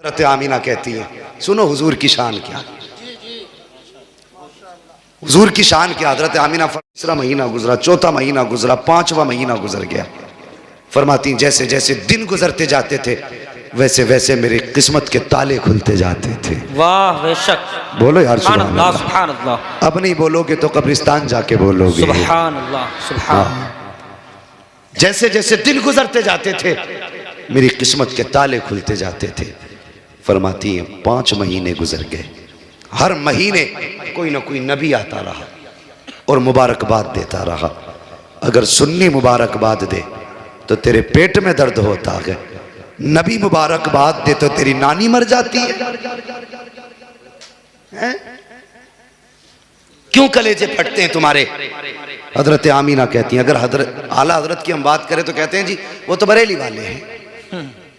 हज़रत आमीना कहती है, सुनो हुजूर की शान क्या, हुजूर की शान क्या। हज़रत आमीना तीसरा महीना गुजरा, चौथा महीना गुजरा, पांचवा महीना गुजर गया। फरमाती जैसे जैसे दिन गुजरते जाते थे वैसे वैसे मेरी किस्मत के ताले खुलते जाते थे। वाह बेशक, बोलो यार सुभान अल्लाह। सुभान अल्लाह। अब नहीं बोलोगे तो कब्रिस्तान जाके बोलोगे सुभान अल्लाह, सुभान। जैसे जैसे दिन गुजरते जाते थे मेरी किस्मत के ताले खुलते जाते थे। फरमाती हैं 5 महीने गुजर गए, हर महीने कोई ना कोई नबी आता रहा और मुबारकबाद देता रहा। अगर सुन्नी मुबारकबाद दे तो तेरे पेट में दर्द होता है, नबी मुबारकबाद दे तो तेरी नानी मर जाती है? क्यों कलेजे फटते हैं तुम्हारे? हजरत आमीना कहती हैं, अगर हजरत आला हजरत की हम बात करें तो कहते हैं जी वो तो बरेली वाले हैं,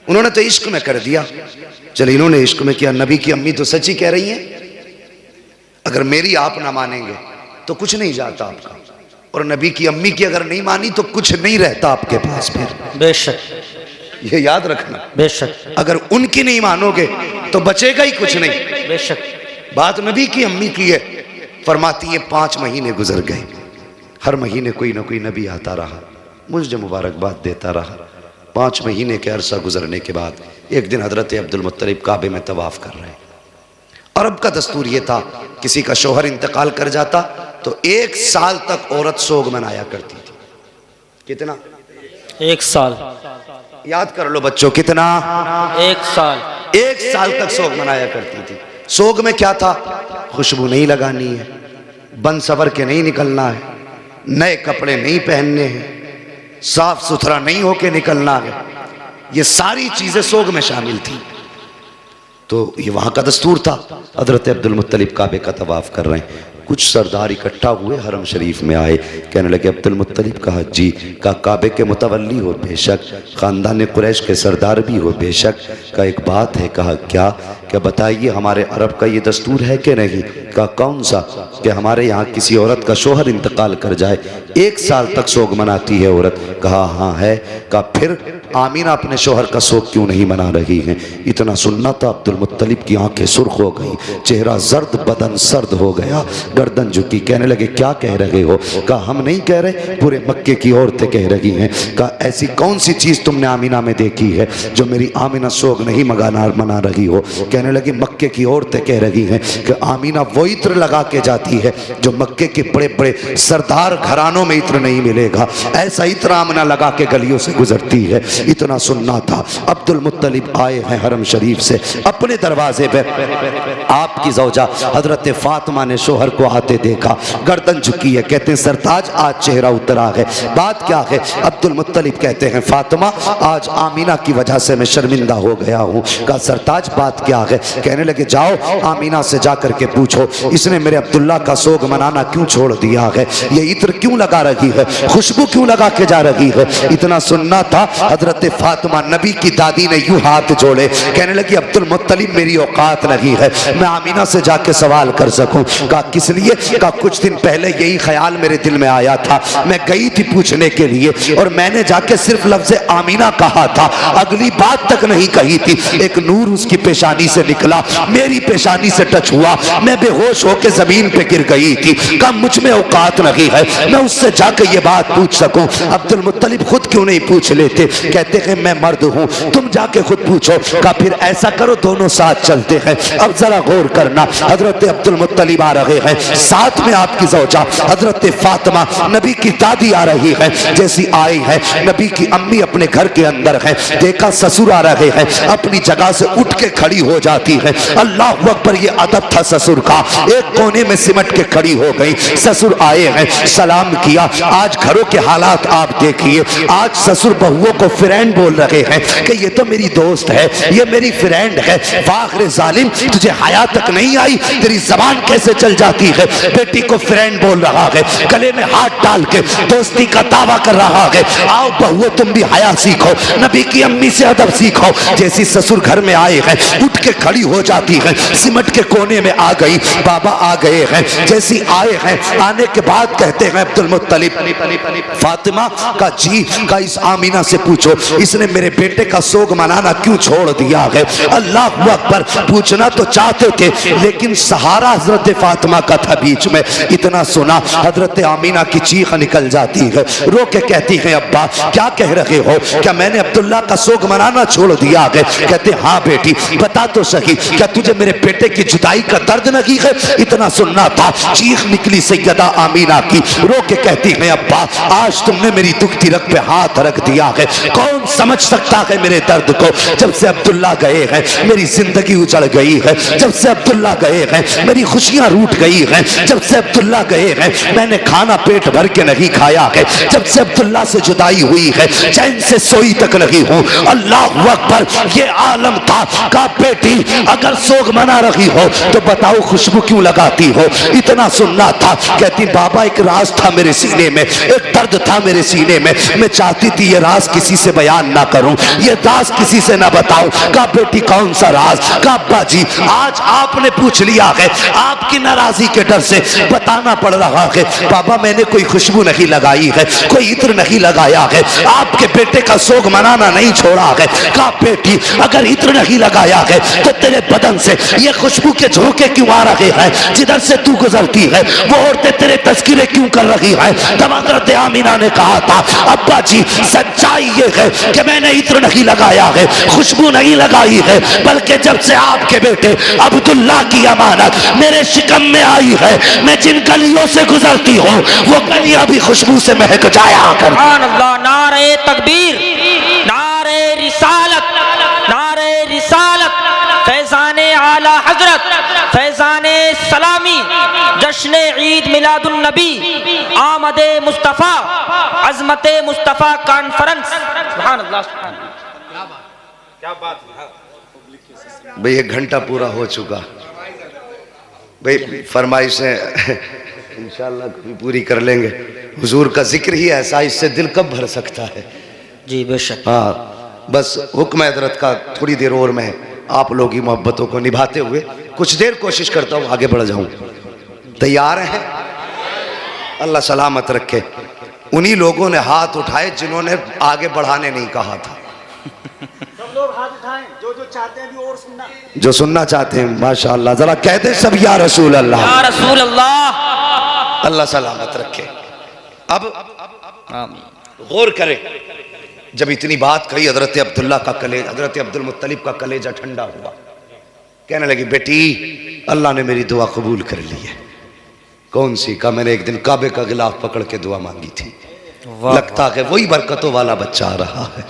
उन्होंने तो इश्क में कर दिया। चलो इन्होंने इश्क में किया, नबी की अम्मी तो सच्ची कह रही हैं, अगर मेरी आप ना मानेंगे तो कुछ नहीं जाता आपका, और नबी की अम्मी की अगर नहीं मानी तो कुछ नहीं रहता आपके पास फिर। बेशक, ये याद रखना। बेशक, अगर उनकी नहीं मानोगे तो बचेगा ही कुछ नहीं। बेशक। बात नबी की अम्मी की है। फरमाती है 5 महीने गुजर गए, हर महीने कोई ना कोई नबी आता रहा, मुझे मुबारकबाद देता रहा। 5 महीने के अरसा गुजरने के बाद एक दिन हजरत अब्दुल मुत्तलिब काबे में तवाफ कर रहे हैं। अरब का दस्तूर ये था, किसी का शोहर इंतकाल कर जाता तो 1 साल तक औरत सोग मनाया करती थी। कितना? 1 साल। याद कर लो बच्चों, कितना? 1 साल। 1 साल तक सोग मनाया करती थी। सोग में क्या था? खुशबू नहीं लगानी है, बन सवर के नहीं निकलना है, नए कपड़े नहीं पहनने हैं, साफ सुथरा नहीं होके निकलना है। ये सारी चीजें सोग में शामिल थी। तो ये वहां का दस्तूर था। हजरत अब्दुल मुत्तलिब काबे का तवाफ कर रहे हैं, कुछ सरदार इकट्ठा हुए, हरम शरीफ में आए, कहने लगे अब्दुल मुत्तलिब का हज्जी का काबे के मुतवल्ली हो बेशक, ख़ानदान कुरैश के सरदार भी हो बेशक, का एक बात है। कहा क्या? क्या बताइए, हमारे अरब का ये दस्तूर है कि नहीं? का कौन सा? कि हमारे यहाँ किसी औरत का शोहर इंतकाल कर जाए 1 साल तक सोग मनाती है औरत। कहा हाँ है। का फिर आमीना अपने शोहर का सोग क्यों नहीं मना रही हैं? इतना सुनना था अब्दुल मुत्तलिब की आंखें सुर्ख हो गई, चेहरा जर्द, बदन सर्द हो गया, गर्दन झुकी। कहने लगे क्या कह रहे हो? कहा हम नहीं कह रहे, पूरे मक्के की औरतें कह रही हैं। कहा ऐसी कौन सी चीज़ तुमने आमीना में देखी है जो मेरी आमीना सोग नहीं मना रही हो? कहने लगी मक्के की औरतें कह रही हैं कि आमीना वो इत्र लगा के जाती है जो मक्के के बड़े बड़े सरदार घरानों में इत्र नहीं मिलेगा, ऐसा इत्र आमीना लगा के गलियों से गुजरती है। इतना सुनना था। अब्दुल मुत्तलिब आए हैं हरम शरीफ से, अपने दरवाजे पे आपकी ज़ौजा हजरत फातिमा ने शोहर को आते देखा, गर्दन झुकी है। कहते हैं सरताज आज चेहरा उतरा है, बात क्या है? अब्दुल मुत्तलिब कहते हैं फातिमा आज आमीना की वजह से मैं शर्मिंदा हो गया हूँ। कहा सरताज बात क्या है? कहने लगे जाओ आमीना से जाकर के पूछो इसने मेरे अब्दुल्ला का सोग मनाना क्यों छोड़ दिया है, ये इत्र क्यों लगा रही है, खुशबू क्यों लगा के जा रही है। इतना सुनना था। हजरत फातिमा नबी की दादी ने यूं हाथ जोड़े, कहने लगी अब्दुल मुत्तलिब मेरी औकात नहीं है मैं आमीना से जाके सवाल कर सकूं। कहा किस लिए? कहा कुछ दिन पहले यही ख्याल मेरे दिल में आया था, मैं गई थी पूछने के लिए और मैंने जाके सिर्फ लफ्ज़ आमीना कहा था, अगली बात तक नहीं कही थी। एक नूर उसकी पेशानी से निकला, मेरी पेशानी से टच हुआ, मैं बेहोश होकर जमीन पे गिर गई थी। कहा मुझ में औकात नहीं है मैं उससे जाकर ये बात पूछ सकूं। अब्दुल मुत्तलिब खुद क्यों नहीं पूछ लेते? कहते हैं मैं मर्द हूं, तुम जाके खुद पूछो। कहा फिर ऐसा करो दोनों साथ चलते हैं। अब जरा गौर करना, हजरत अब्दुल मुत्तलिब आ रहे हैं, साथ में आपकी ज़ौजा हजरत फातिमा नबी की दादी आ रही है। जैसी आई है नबी की अम्मी अपने घर के अंदर है, देखा ससुर आ रहे हैं, अपनी जगह से उठ के खड़ी हो जाती है। अल्लाह अकबर, ये अदब था ससुर का। एक कोने में सिमट के खड़ी हो गई। ससुर आए हैं, सलाम किया। आज घरों के हालात आप देखिए, आज ससुर बहुओं को फ्रेंड बोल रहे हैं कि ये तो मेरी दोस्त है, ये मेरी फ्रेंड है। वाखिर जालिम, तुझे हया तक नहीं आई, तेरी जबान कैसे चल जाती है? बेटी को फ्रेंड बोल रहा है, गले में हाथ डाल के दोस्ती का दावा कर रहा है। आओ बहुओं तुम भी हया सीखो, नबी की अम्मी से अदब सीखो। जैसी ससुर घर में आए हैं, उठ के खड़ी हो जाती है, सिमट के कोने में आ गई। बाबा आ गए हैं, जैसी आए हैं, आने के बाद कहते हैं अब्दुल मुत्तलिब, फातिमा का जी का इस आमीना से पूछो इसने मेरे बेटे का सोग मनाना क्यों छोड़ दिया है। अल्लाह अकबर, पूछना तो चाहते थे लेकिन सहारा हजरत फातिमा का था बीच में। इतना सुना हजरत आमीना की चीख निकल जाती है, रो के कहती है अब्बा क्या कह रहे हो, क्या मैंने अब्दुल्ला का सोग मनाना छोड़ दिया है। कहते हाँ बेटी बता तो सही, क्या तुझे मेरे बेटे की जुदाई का दर्द नहीं है। इतना सुनना था, चीख निकली सैयदा आमीना की, रो के कहती है अब्बा आज तुमने मेरी दुखती रग पे हाथ रख दिया है, कौन समझ सकता है मेरे दर्द को। जब से अब्दुल्ला गए हैं मेरी जिंदगी उजड़ गई है, जब से अब्दुल्ला गए हैं मेरी खुशियां रूठ गई हैं, जब से अब्दुल्ला गए हैं मैंने खाना पेट भर के नहीं खाया है, जब से अब्दुल्ला से जुदाई हुई है चैन से सोई तक नहीं हूं। अल्लाह अकबर, ये आलम था का बेटी अगर सोग मना रही हो तो बताओ खुशबू क्यों लगाती हो। इतना सुनना था, कहती बाबा एक राज था मेरे सीने में, एक दर्द था मेरे सीने में, मैं चाहती थी ये राज किसी से बयान ना करूं, ये राज किसी से ना बताऊं। का बेटी कौन सा राज। का अब्बा जी आज आपने पूछ लिया है, आपकी नाराजगी के डर से बताना पड़ रहा है। बाबा मैंने कोई खुशबू नहीं लगाई है, कोई इत्र नहीं लगाया है, आपके बेटे का सोग मनाना नहीं छोड़ा है। का बेटी अगर इत्र नहीं लगाया है तो तेरे बदन से ये खुशबू के झोंके क्यों आ रहे हैं, जिधर से तू गुजरती है वो औरतें तेरे तस्करे क्यों कर रही हैं। तब हज़रत आमीना ने कहा था अब्बा जी सच्चाई ये है कि मैंने इत्र नहीं लगाया है, खुशबू नहीं लगाई है, बल्कि जब से आपके बेटे अब्दुल्ला की अमानत मेरे शिकम में आई है, मैं जिन गलियों से गुजरती हूँ वो गलियां भी खुशबू से महक जाया कर। नारे तकबीर, नारे रिसालत, नारे रिसालत, फैजाने आला हजरत, फैजाने सलामी, जश्न ईद मिलादुन नबी, आमदे मुस्तफ़ा, अज़मते मुस्तफ़ा कॉन्फ्रेंस। सुभान अल्लाह, क्या बात है भाई। 1 घंटा पूरा हो चुका भाई, फरमाइशें इंशाअल्लाह कभी पूरी कर लेंगे। हुजूर का जिक्र ही ऐसा, इससे दिल कब भर सकता है। जी बेशक। हाँ बस हुक्म हजरत का थोड़ी देर और मैं आप लोगों की मोहब्बतों को निभाते हुए कुछ देर कोशिश करता हूँ आगे बढ़ जाऊँ। तैयार हैं? अल्लाह सलामत रखे। उन्हीं लोगों ने हाथ उठाए जिन्होंने आगे बढ़ाने नहीं कहा था। सब लोग हाथ उठाएं जो चाहते हैं भी और सुनना, जो सुनना चाहते हैं माशाअल्लाह जरा कहते सब या रसूल अल्लाह, या रसूल अल्लाह। अल्लाह सलामत रखे। अब गौर करें, जब इतनी बात कही हजरत अब्दुल्ला का कलेजा, हजरत अब्दुल मुत्तलिब का कलेजा ठंडा हुआ। कहने लगी बेटी अल्लाह ने मेरी दुआ कबूल कर ली है। कौन सी? का मैंने एक दिन काबे का गिलाफ पकड़ के दुआ मांगी थी, लगता है वही बरकतों वाला बच्चा आ रहा है।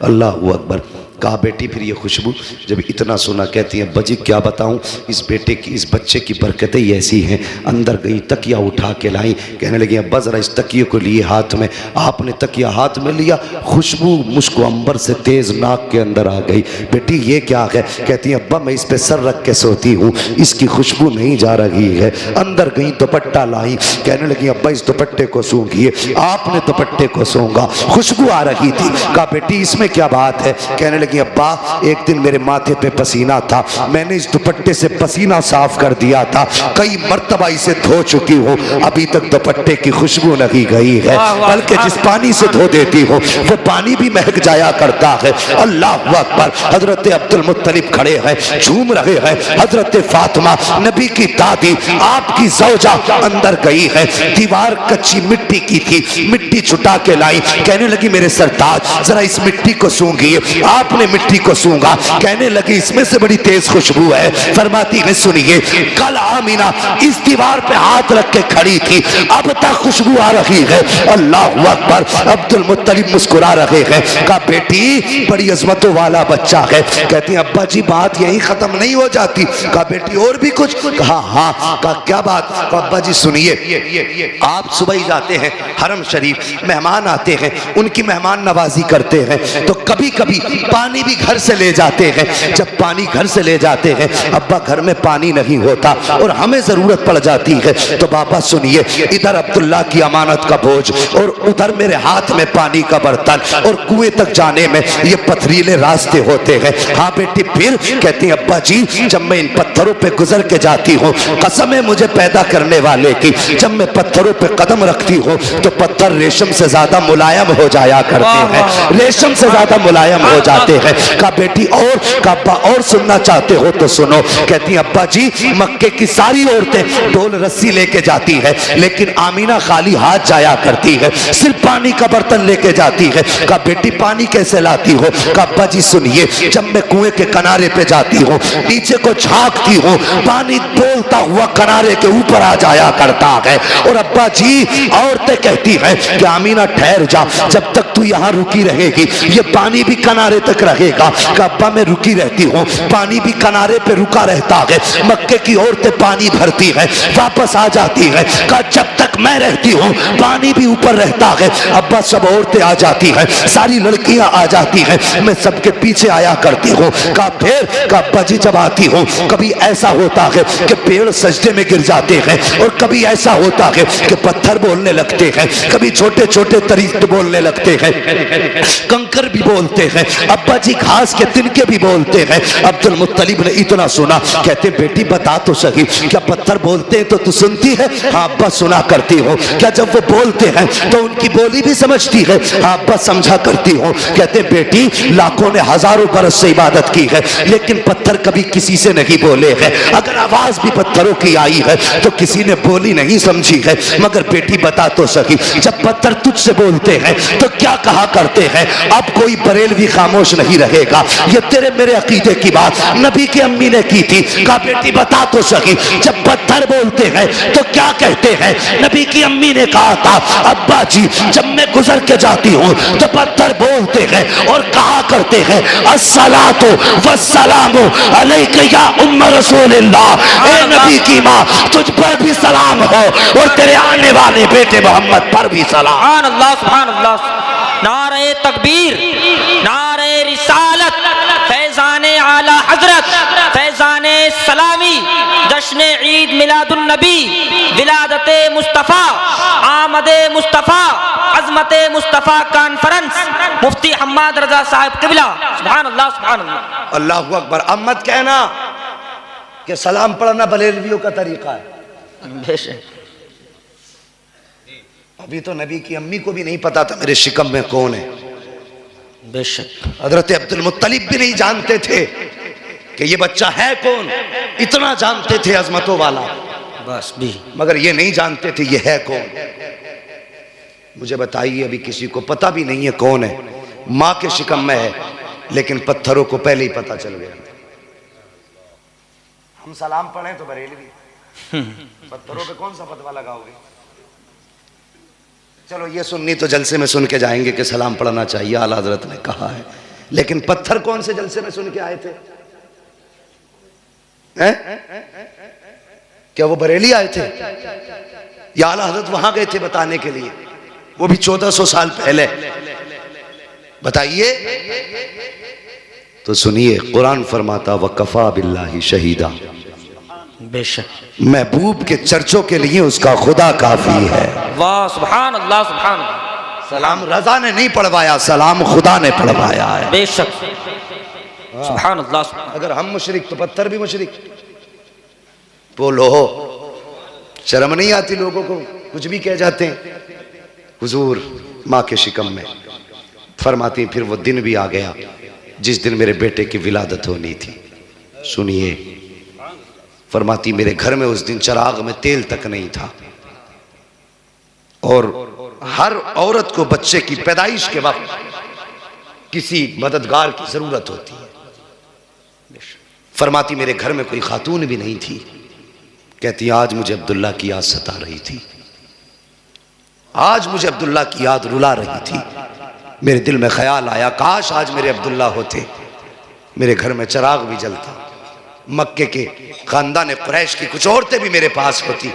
अल्लाह अकबर। कहा बेटी फिर ये खुशबू, जब इतना सुना कहती है बजी क्या बताऊं, इस बेटे की इस बच्चे की बरकतें ही ऐसी हैं। अंदर गई तकिया उठा के लाई, कहने लगी अब्बा जरा इस तकिए को लिए हाथ में। आपने तकिया हाथ में लिया, खुशबू मुझको अंबर से तेज नाक के अंदर आ गई। बेटी ये क्या है? कहती है अब्बा मैं इस पे सर रख के सोती हूँ, इसकी खुशबू नहीं जा रही है। अंदर गई दुपट्टा लाई, कहने लगी अब्बा इस दुपट्टे को सूंघिए। आपने दुपट्टे को सूंघा, खुशबू आ रही थी। कहा बेटी इसमें क्या बात है? कहने लगी अब्बा एक दिन मेरे माथे पे पसीना था, मैंने इस दुपट्टे से पसीना साफ कर दिया था, कई मर्तबा इसे धो चुकी हूँ, अभी तक दुपट्टे की खुशबू नहीं गई है, बल्कि जिस पानी से धो देती हो वो पानी भी महक जाया करता है। अल्लाह अकबर। हजरत अब्दुल मुत्तलिब खड़े हैं, झूम रहे हैं। हजरत फातिमा नबी की दादी, आपकी ज़ौजा अंदर गई है। दीवार कच्ची मिट्टी की थी, मिट्टी छुटा के लाई, कहने लगी मेरे सरताज जरा इस मिट्टी को सूंघिए। आपने मिट्टी को सूंघा, कहने लगी इसमें से बड़ी तेज खुशबू है। फरमाती है सुनिए कल आमीना इस दीवार पे हाथ रख के खड़ी थी, अब तक खुशबू आ रही है। अल्लाह अकबर। अब्दुल मुत्तलिब मुस्कुरा रहे हैं। कहा बेटी बड़ी अजमतों वाला बच्चा है। कहती अब्बा जी बात यही खत्म नहीं हो जाती। कहा बेटी और भी कुछ? कहा हाँ। कहा क्या बात? कहा अब्बा जी सुनिए, आप सुबह ही जाते हैं हरम शरीफ, मेहमान आते हैं, उनकी मेहमान नवाजी करते हैं, तो कभी कभी पानी पानी भी घर से ले जाते हैं। जब पानी घर से ले जाते हैं, अब्बा घर में पानी नहीं होता और हमें जरूरत पड़ जाती है, तो बाबा सुनिए, इधर अब्दुल्ला की अमानत का बोझ और उधर मेरे हाथ में पानी का बर्तन, और कुएं तक जाने में ये पथरीले रास्ते होते हैं। हाँ बेटी, फिर कहती है अब्बा जी, जब मैं इन पत्थरों पे गुजर के जाती हूँ, कसम है मुझे पैदा करने वाले की, जब मैं पत्थरों पे कदम रखती हूँ तो पत्थर रेशम से ज्यादा मुलायम हो जाया करते हैं, रेशम से ज्यादा मुलायम हो जाते हैं। कहा बेटी और, कहा अब्बा और सुनना चाहते हो तो सुनो। कहती अब्बा जी, मक्के की सारी औरतें ढोल रस्सी लेके जाती है, लेकिन आमीना खाली हाथ जाया करती है, सिर्फ पानी का बर्तन लेके जाती है। कहा बेटी पानी कैसे लाती हो? कहा अब्बा जी सुनिए, जब मैं कुएं के किनारे पे जाती हूँ, नीचे को झांकती हूँ, पानी बोलता हुआ किनारे के ऊपर आ जाया करता है। और अब्बा जी औरतें कहती हैं कि आमीना ठहर जा, जब तक तू यहाँ रुकी रहेगी ये पानी भी किनारे तक रहेगा। कहा अब्बा मैं रुकी रहती हूँ, पानी भी किनारे पे रुका रहता है। मक्के की औरतें पानी भरती है, वापस आ जाती है। कहा जब तक मैं रहती हूँ पानी भी ऊपर रहता है। अब्बा सब औरतें आ जाती हैं, सारी लड़कियां आ जाती हैं, मैं सबके पीछे आया करती हूँ। कहा फिर? कहा अब्बा जी जब आती हूँ कभी ऐसा होता है कि पेड़ सजदे में गिर जाते हैं, और कभी ऐसा होता है कि पत्थर बोलने लगते हैं, कभी छोटे छोटे तरीके बोलने लगते हैं, कंकर भी बोलते हैं, अब्बा जी घास के तिनके भी बोलते हैं। अब्दुल मुत्तलिब ने इतना सुना, कहते बेटी बता तो सही, क्या पत्थर बोलते हैं तो तू सुनती है? हाँ अब्बा सुना करती हो। क्या जब वो बोलते हैं तो उनकी बोली भी समझती है? हाँ अब्बा समझा करती हूँ। कहते बेटी लाखों ने हजारों बरस से इबादत की है, लेकिन पत्थर कभी किसी से नहीं बोले हैं। अगर आवाज भी पत्थरों की आई है तो किसी ने बोली नहीं समझी है। मगर बेटी बता तो सही, जब पत्थर तुझसे बोलते हैं तो क्या कहा करते हैं? अब कोई बरेलवी खामोश नहीं रहेगा, ये तेरे मेरे अकीदे की बात नबी की अम्मी ने की थी। कहा बेटी बता तो सही, जब पत्थर बोलते हैं तो क्या कहते हैं? नबी की अम्मी ने कहा था अब्बा जी जब मैं गुजर के जाती हूँ तो पत्थर बोलते हैं और कहा करते हैं अस्सलातु वस्सलामु अलैका या उम्म रसूलिल्लाह। ए नबी की माँ तुझ पर भी सलाम हो और तेरे आने वाले बेटे मोहम्मद पर भी सलाम। सुभान अल्लाह, सुभान अल्लाह। नारे तकबीर, नारे रिसालत, फैजाने आला हजरत, फैजाने सलामी, जश्न ईद मिलादुन नबी, विलादते मुस्तफ़ा, आमदे मुस्तफ़ा, अज़मते मुस्तफ़ा कॉन्फ्रेंस, मुफ्ती हम्माद रजा साहब किबला। सुभान अल्लाह, सुभान अल्लाह। अल्लाहु अकबर। अब मत कहना कि सलाम पढ़ना बरेलवियों का तरीका है। बेशक अभी तो नबी की अम्मी को भी नहीं पता था मेरे शिकम में कौन है। बेशक हजरत अब्दुल मुत्तलिब भी नहीं जानते थे कि ये बच्चा है कौन, इतना जानते थे अजमतों वाला, बस भी, मगर ये नहीं जानते थे ये है कौन। मुझे बताइए, अभी किसी को पता भी नहीं है कौन है, माँ के शिकम में है, लेकिन पत्थरों को पहले ही पता चल गया। हम सलाम पढ़ें तो बरेलवी, पत्थरों पे कौन सा फतवा लगाओगे? चलो ये सुन्नी तो जलसे में सुन के जाएंगे कि सलाम पढ़ना चाहिए, आला हजरत ने कहा है, लेकिन पत्थर कौन से जलसे में सुन के आए थे? क्या वो बरेली आए थे या आला हजरत वहां गए थे बताने के लिए? वो भी 1400 साल पहले। बताइए तो सुनिए, कुरान फरमाता वकफा बिल्लाहि शहीदा, बेशक महबूब के चर्चों के लिए उसका खुदा काफी है। वाह, सुभान अल्लाह, सुभान अल्लाह। सलाम रजा ने नहीं पढ़वाया, सलाम खुदा ने पढ़वाया है। बेशक सुभान अल्लाह, सुभान। अगर हम मुशरिक तो पत्थर भी मुशरिक। बोलो, शर्म नहीं आती लोगों को? कुछ भी कह जाते हैं। हुजूर माँ के शिकम में फरमाती, फिर वो दिन भी आ गया जिस दिन मेरे बेटे की विलादत होनी थी। सुनिए, फरमाती मेरे घर में उस दिन चिराग में तेल तक नहीं था, और हर औरत को बच्चे की पैदाइश के वक्त किसी मददगार की जरूरत होती है। फरमाती मेरे घर में कोई खातून भी नहीं थी। कहती आज मुझे अब्दुल्ला की याद सता रही थी, आज मुझे अब्दुल्ला की याद रुला रही थी। मेरे दिल में ख्याल आया काश आज मेरे अब्दुल्ला होते, मेरे घर में चिराग भी जलता, मक्के के खानदान कुरैश की कुछ औरतें भी मेरे पास होती।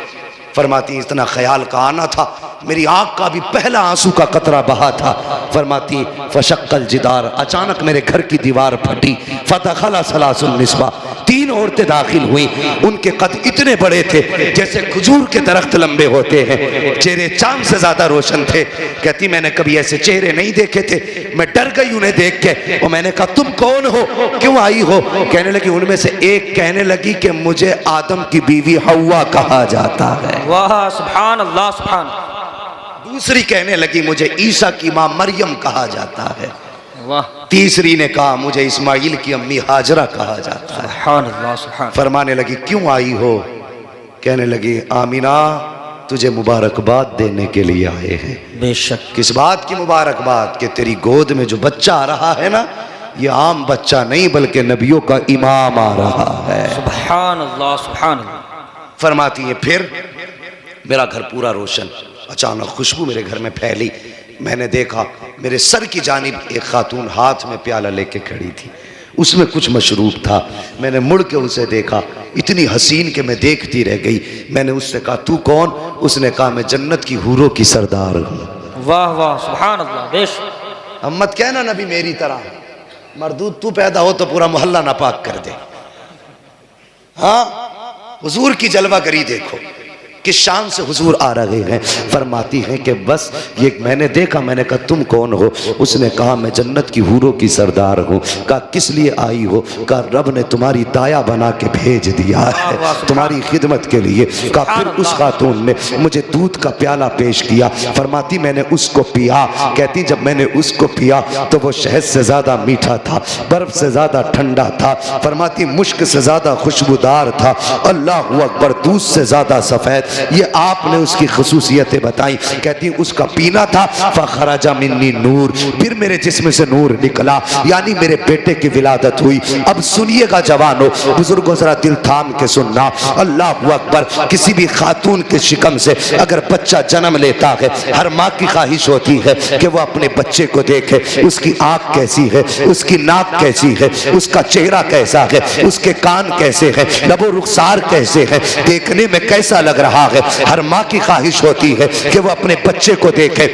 फरमाती इतना ख्याल का आना था, मेरी आँख का भी पहला आंसू का कतरा बहा था। फरमाती फशक्कल जिदार, अचानक मेरे घर की दीवार फटी। फदखला सलासुन निस्बा, 3 औरतें दाखिल हुई। उनके कद इतने बड़े थे जैसे खजूर के दरख्त लंबे होते हैं, चेहरे चांद से ज्यादा रोशन थे। कहती मैंने कभी ऐसे चेहरे नहीं देखे थे, मैं डर गई उन्हें देख के। और मैंने कहा तुम कौन हो, क्यों आई हो? कहने लगी, उनमें से एक कहने लगी कि मुझे आदम की बीवी हव्वा कहा जाता है। वाह सुभान अल्लाह सुभान। दूसरी कहने लगी मुझे ईसा की मां मरियम कहा जाता है। वाह। तीसरी ने कहा मुझे इस्माइल की अम्मी हाजरा कहा जाता है। सुभान अल्लाह सुभान। फरमाने लगी क्यों आई हो? कहने लगी आमीना तुझे मुबारकबाद देने के लिए आए हैं। बेशक। किस बात की मुबारकबाद? कि तेरी गोद में जो बच्चा आ रहा है ना, ये आम बच्चा नहीं बल्कि नबियों का इमाम आ रहा है। सुभान अल्लाह सुभान अल्लाह। फरमाती है फिर मेरा घर पूरा रोशन। अचानक खुशबू मेरे घर में फैली। मैंने देखा मेरे सर की जानिब एक खातून हाथ में प्याला लेके खड़ी थी, उसमें कुछ मशरूब था। मैंने मुड़ के उसे देखा, इतनी हसीन कि मैं देखती रह गई। मैंने उससे कहा तू कौन? उसने कहा मैं जन्नत की हूरों की सरदार हूँ। वाह वाह सुभान अल्लाह। बेश हम मत कहना नबी मेरी तरह मरदूद तू पैदा हो तो पूरा मोहल्ला नापाक कर दे। हाँ, हुजूर की जलवागरी देखो किस शान से हुजूर आ रहे हैं। फरमाती हैं कि बस ये मैंने देखा। मैंने कहा तुम कौन हो? उसने कहा मैं जन्नत की हूरों की सरदार हूँ। कहा किस लिए आई हो? कहा रब ने तुम्हारी दाया बना के भेज दिया है तुम्हारी खिदमत के लिए। कहा फिर उस खातून ने मुझे दूध का प्याला पेश किया। फरमाती मैंने उसको पिया। कहती जब मैंने उसको पिया तो वो शहद से ज़्यादा मीठा था, बर्फ से ज़्यादा ठंडा था। फरमाती मुश्क से ज़्यादा खुशबूदार था। अल्लाह अकबर, दूध से ज़्यादा सफ़ेद। ये आपने उसकी खसूसियतें बताई। कहती उसका पीना था फखराजा मिन्नी नूर, फिर मेरे जिस्म से नूर निकला, यानी मेरे बेटे की विलादत हुई। अब सुनिएगा जवानों, बुजुर्गों जरा दिल थाम के सुनना। अल्लाह अकबर, किसी भी खातून के शिकम से अगर बच्चा जन्म लेता है, हर माँ की ख्वाहिश होती है कि वो अपने बच्चे को देखे, उसकी आँख कैसी है, उसकी नाक कैसी है, उसका चेहरा कैसा है, उसके कान कैसे है, लबो रुखसार कैसे है, देखने में कैसा लग रहा है। हर माँ की ख्वाहिश होती है कि वो अपने बच्चे को देखे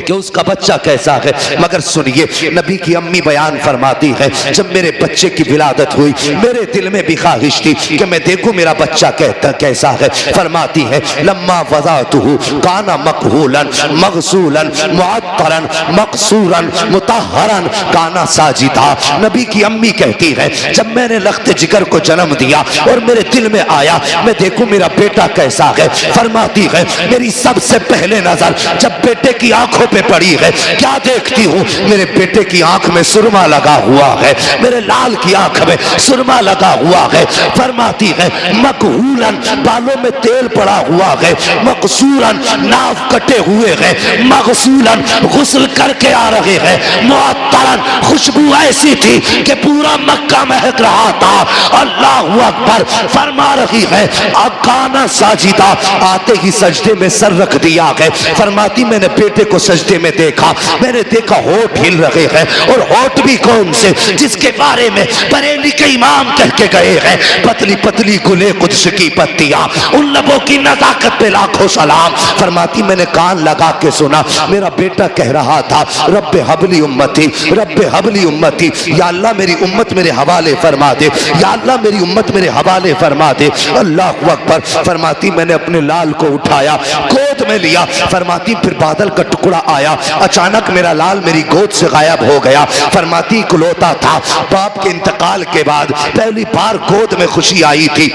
कि उसका बच्चा कैसा है। मगर सुनिए, नबी की अम्मी बयान फरमाती है जब मेरे बच्चे की विलादत हुई मेरे दिल में भी ख्वाहिश थी कि मैं देखूं मेरा बच्चा कैसा है। फरमाती है लम्मा वज़अतहु काना मकहूलन मगसूलन मुअत्तरन मकसूरन मुतहहरन काना साजिदा। नबी की अम्मी कहती है जब मैंने लख्त जिगर को जन्म दिया और मेरे दिल में आया मैं देखूं मेरा बेटा कैसा है। फरमाती है मेरी सबसे पहले नजर जब बेटे की आंखों पे पड़ी है, क्या देखती हूँ? मेरे बेटे की आंख में सुरमा लगा हुआ है, मेरे लाल की आंख में सुरमा लगा हुआ है। फरमाती है मकहूलन, बालों में तेल पड़ा हुआ है, मकसूरन, नाव कटे हुए हैं, मगसूलन, गुस्ल करके आ रहे हैं, मुअत्तरन, खुशबू ऐसी थी कि पूरा मक्का महक रहा था। अल्लाहु अकबर। फरमा रही है अकाना साजिदा, आते ही सजदे में सर रख दिया है। फरमाती मैंने बेटे को सजदे में देखा, मैंने देखा होठ हिल रहे हैं, और होठ भी कौन से? जिसके बारे में बरेली के इमाम कह के गए हैं पतली पतली गुले कुद्स की पत्तियां, उन लबों की नजाकत पे लाखों सलाम। फरमाती मैंने कान लगा के सुना, मेरा बेटा कह रहा था रब्बे हबली उम्मती, रब्बे हबली उम्मती, या अल्लाह मेरी उम्मत मेरे हवाले फरमा दे, या अल्लाह मेरी उम्मत मेरे हवाले फरमा दे। अल्लाह अकबर। फरमाती मैंने अपने लाल को उठाया, गोद में लिया। फरमाती फिर बादल का टुकड़ा आया, अचानक मेरा लाल मेरी गोद से गायब हो गया। फरमाती इकलौता था, बाप के इंतकाल के बाद पहली बार गोद में खुशी आई थी।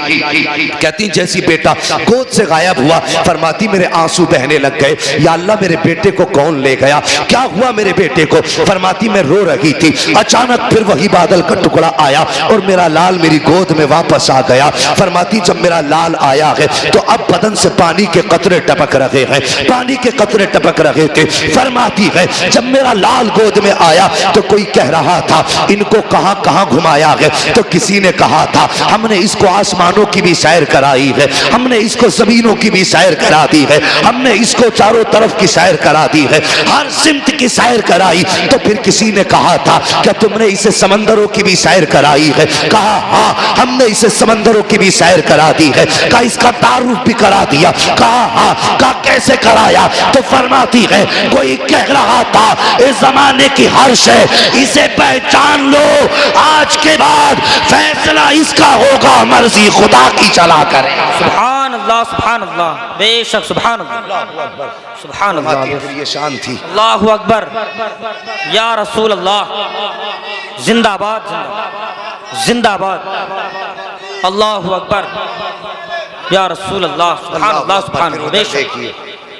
कहती जैसी बेटा गोद से गायब हुआ, फरमाती मेरे आंसू बहने लग गए, या अल्लाह मेरे बेटे को कौन ले गया, क्या हुआ मेरे बेटे को? फरमाती मैं रो रही थी, अचानक फिर वही बादल का टुकड़ा आया और मेरा लाल मेरी गोद में वापस आ गया। फरमाती जब मेरा लाल आया है तो अब बदन से पानी के कतरे टपक रहे हैं, पानी के कतरे टपक रहे थे। फरमाती है जब मेरा लाल गोद में आया तो कोई कह रहा था इनको कहां कहां घुमाया है, तो किसी ने कहा था हमने इसको आसमानों की भी सैर कराई है, हमने इसको जमीनों की भी सैर करा दी है, हमने इसको चारों तरफ की सैर करा दी है, हर सिमत की सैर कराई। तो फिर किसी ने कहा था क्या तुमने इसे समंदरों की भी सैर कराई है? कहा हाँ, हमने इसे समंदरों की भी सैर करा दी है। कहा इसका तारुफ भी करा दिया। कहा हाँ। कहा कैसे कराया? तो फरमाती है कोई कह रहा था इस जमाने की हर्ष है, इसे पहचान लो, आज के बाद फैसला इसका होगा, मर्जी खुदा की चला करे। सुभान अल्लाह, बेशक सुभान अल्लाह, सुभान अल्लाह। फिर ये शान थी। अल्लाहु अकबर, या रसूल अल्लाह, जिंदाबाद जिंदाबाद, अल्लाहु अकबर, या रसूल अल्लाह, सुभान अल्लाह, सुभान अल्लाह। बेशक देखिए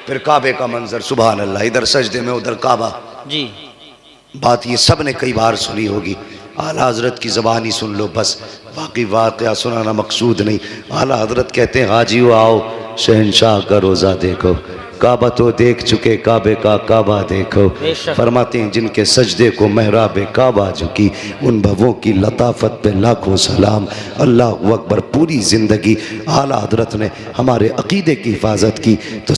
फिर काबे का मंजर, सुभान अल्लाह, इधर सजदे में उधर काबा। जी, बात ये सब ने कई बार सुनी होगी, आला हजरत की ज़बानी सुन लो बस, बाकी वाक़या सुनाना मकसूद नहीं। आला हजरत कहते हैं हाजियो आओ शहनशाह का रोज़ा देखो, काबा तो देख चुके, काबे का काबा देखो। फरमाते हैं जिनके सजदे को महराब काबा झुकी, उन भवों की लताफत पे लाखों सलाम। अल्लाह अकबर। पूरी ज़िंदगी आला हजरत ने हमारे अकीदे की हिफाजत की। तो